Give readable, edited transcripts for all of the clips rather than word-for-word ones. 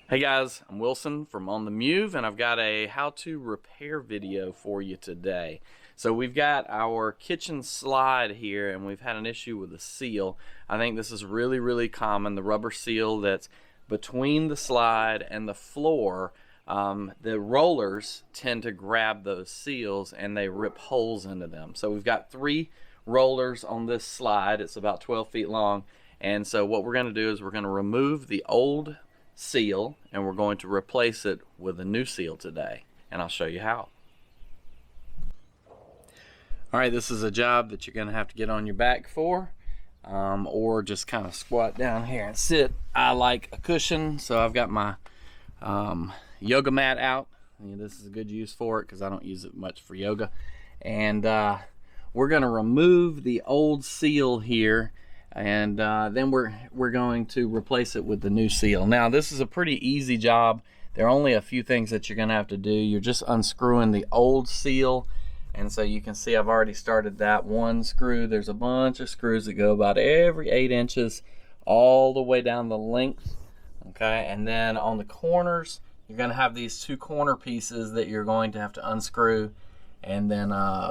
Hey guys, I'm Wilson from On the Mewve, and I've got a how-to repair video for you today. So we've got our kitchen slide here, and we've had an issue with the seal. I think this is really common. The rubber seal that's between the slide and the floor, the rollers tend to grab those seals and they rip holes into them. So we've got 3 rollers on this slide. It's about 12 feet long, and so what we're going to do is we're going to remove the old seal and we're going to replace it with a new seal today, and I'll show you how. Alright, this is a job that you're going to have to get on your back for, or just kind of squat down here and sit. I like a cushion, so I've got my yoga mat out. This is a good use for it because I don't use it much for yoga. And we're going to remove the old seal here, and then we're going to replace it with the new seal. Now this is a pretty easy job. There are only a few things that you're going to have to do. You're just unscrewing the old seal, and so you can see I've already started that one screw. There's a bunch of screws that go about every 8 inches all the way down the length. Okay, and then on the corners you're going to have these 2 corner pieces that you're going to have to unscrew and then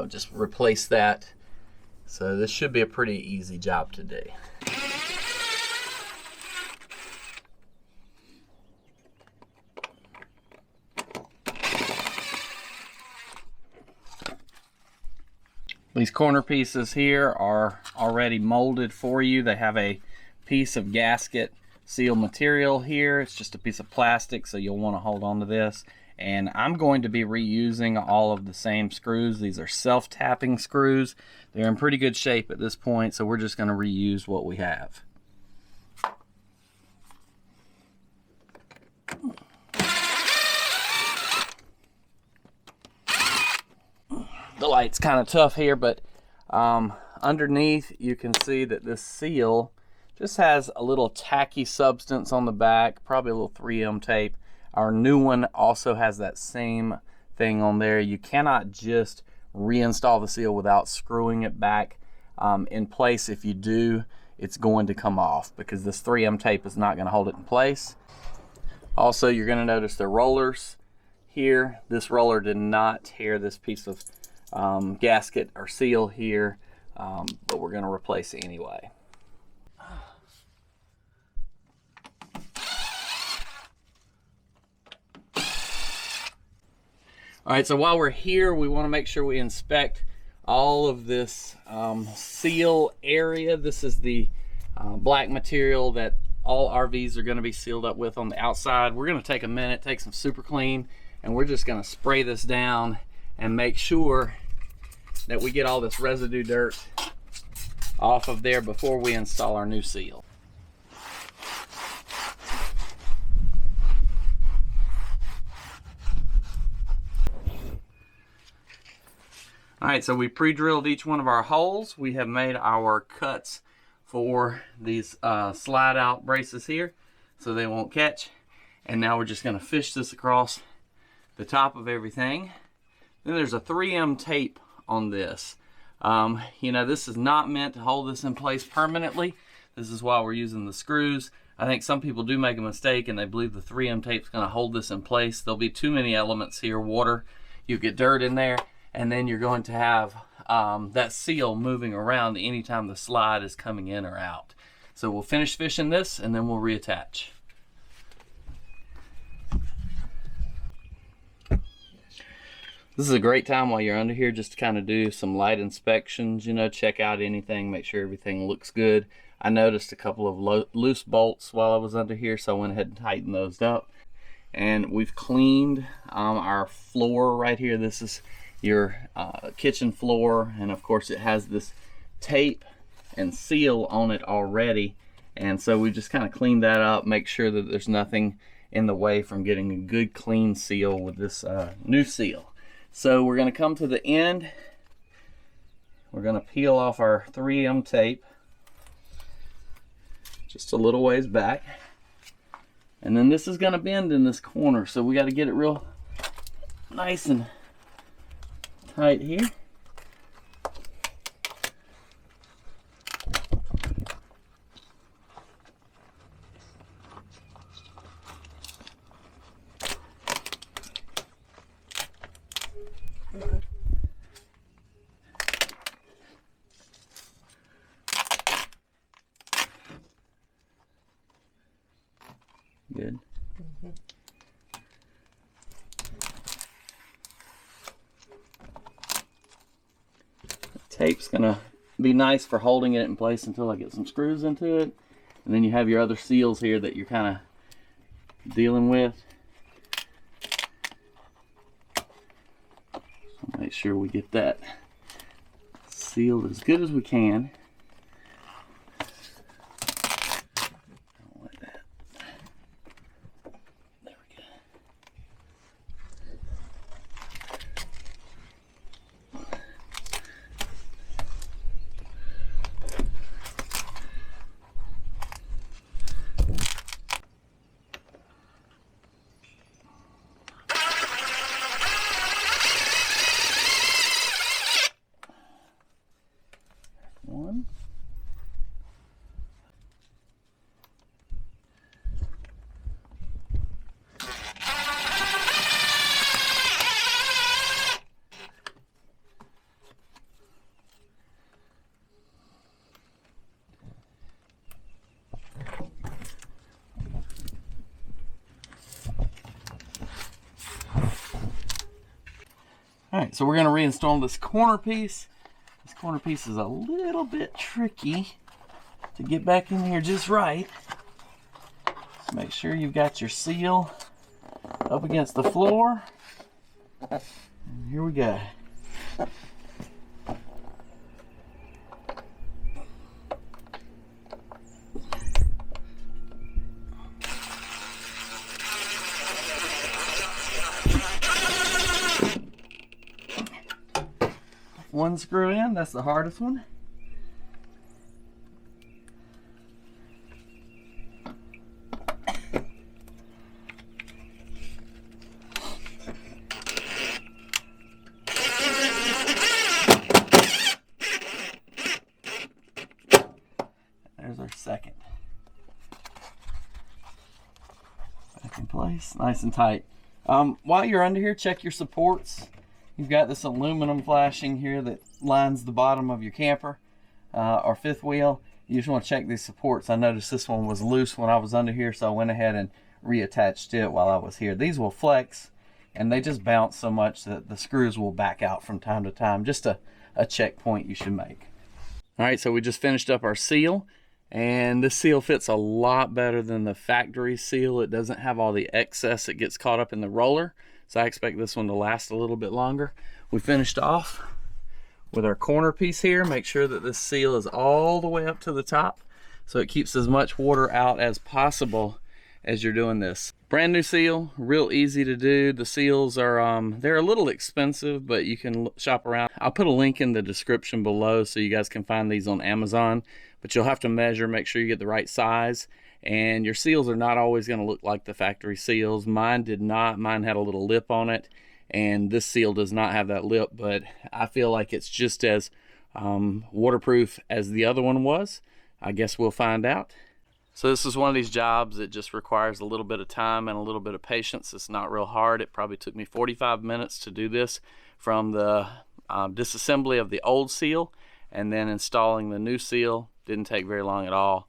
just replace that. So this should be a pretty easy job to do. These corner pieces here are already molded for you. They have a piece of gasket seal material here. It's just a piece of plastic, so you'll want to hold on to this. And I'm going to be reusing all of the same screws. These are self-tapping screws. They're in pretty good shape at this point, so we're just going to reuse what we have. The light's kind of tough here, but underneath you can see that this seal just has a little tacky substance on the back, probably a little 3M tape. Our new one also has that same thing on there. You cannot just reinstall the seal without screwing it back in place. If you do, it's going to come off because this 3M tape is not going to hold it in place. Also, you're going to notice the rollers here. This roller did not tear this piece of gasket or seal here, but we're going to replace it anyway. All right, so while we're here, we want to make sure we inspect all of this seal area. This is the black material that all RVs are going to be sealed up with on the outside. We're going to take a minute, take some super clean, and we're just going to spray this down and make sure that we get all this residue dirt off of there before we install our new seal. Alright, so we pre-drilled each one of our holes. We have made our cuts for these slide out braces here so they won't catch. And now we're just going to fish this across the top of everything. Then there's a 3M tape on this. You know, this is not meant to hold this in place permanently. This is why we're using the screws. I think some people do make a mistake and they believe the 3M tape is going to hold this in place. There'll be too many elements here. Water, you get dirt in there, and then you're going to have that seal moving around anytime the slide is coming in or out. So we'll finish fishing this and then we'll reattach. This is a great time while you're under here just to kind of do some light inspections, you know, check out anything, make sure everything looks good. I noticed a couple of loose bolts while I was under here, so I went ahead and tightened those up. And we've cleaned our floor right here. This is your kitchen floor, and of course it has this tape and seal on it already, and so we just kind of cleaned that up, make sure that there's nothing in the way from getting a good clean seal with this new seal. So we're going to come to the end. We're going to peel off our 3M tape just a little ways back, and then this is going to bend in this corner, so we got to get it real nice and tight here. Tape's gonna be nice for holding it in place until I get some screws into it. And then you have your other seals here that you're kind of dealing with. So make sure we get that sealed as good as we can. Don't let that. There we go. One. All right, so we're going to reinstall this corner piece. This corner piece is a little bit tricky to get back in here just right. So make sure you've got your seal up against the floor. And here we go. One screw in, that's the hardest one. There's our second. Back in place, nice and tight. While you're under here, check your supports. You've got this aluminum flashing here that lines the bottom of your camper or fifth wheel. You just want to check these supports. I noticed this one was loose when I was under here, so I went ahead and reattached it while I was here. These will flex, and they just bounce so much that the screws will back out from time to time. Just a checkpoint you should make. All right, so we just finished up our seal, and this seal fits a lot better than the factory seal. It doesn't have all the excess that gets caught up in the roller. So I expect this one to last a little bit longer. We finished off with our corner piece here. Make sure that this seal is all the way up to the top so it keeps as much water out as possible as you're doing this. Brand new seal, real easy to do. The seals are, they're a little expensive, but you can shop around. I'll put a link in the description below so you guys can find these on Amazon, but you'll have to measure, make sure you get the right size. And your seals are not always going to look like the factory seals. Mine did not. Mine had a little lip on it, and this seal does not have that lip, but I feel like it's just as waterproof as the other one was. I guess we'll find out. So this is one of these jobs that just requires a little bit of time and a little bit of patience. It's not real hard. It probably took me 45 minutes to do this, from the disassembly of the old seal and then installing the new seal. Didn't take very long at all.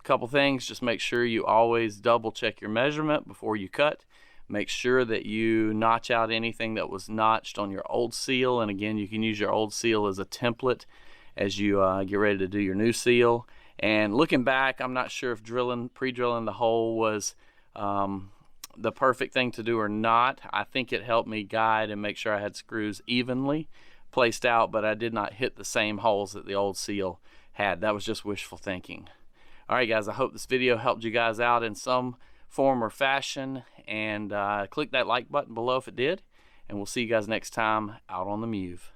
Couple things, just make sure you always double check your measurement before you cut. Make sure that you notch out anything that was notched on your old seal, and again, you can use your old seal as a template as you get ready to do your new seal. And looking back, I'm not sure if pre-drilling the hole was the perfect thing to do or not. I think it helped me guide and make sure I had screws evenly placed out, but I did not hit the same holes that the old seal had. That was just wishful thinking. All right, guys, I hope this video helped you guys out in some form or fashion, and click that like button below if it did, and we'll see you guys next time out on the Mewve.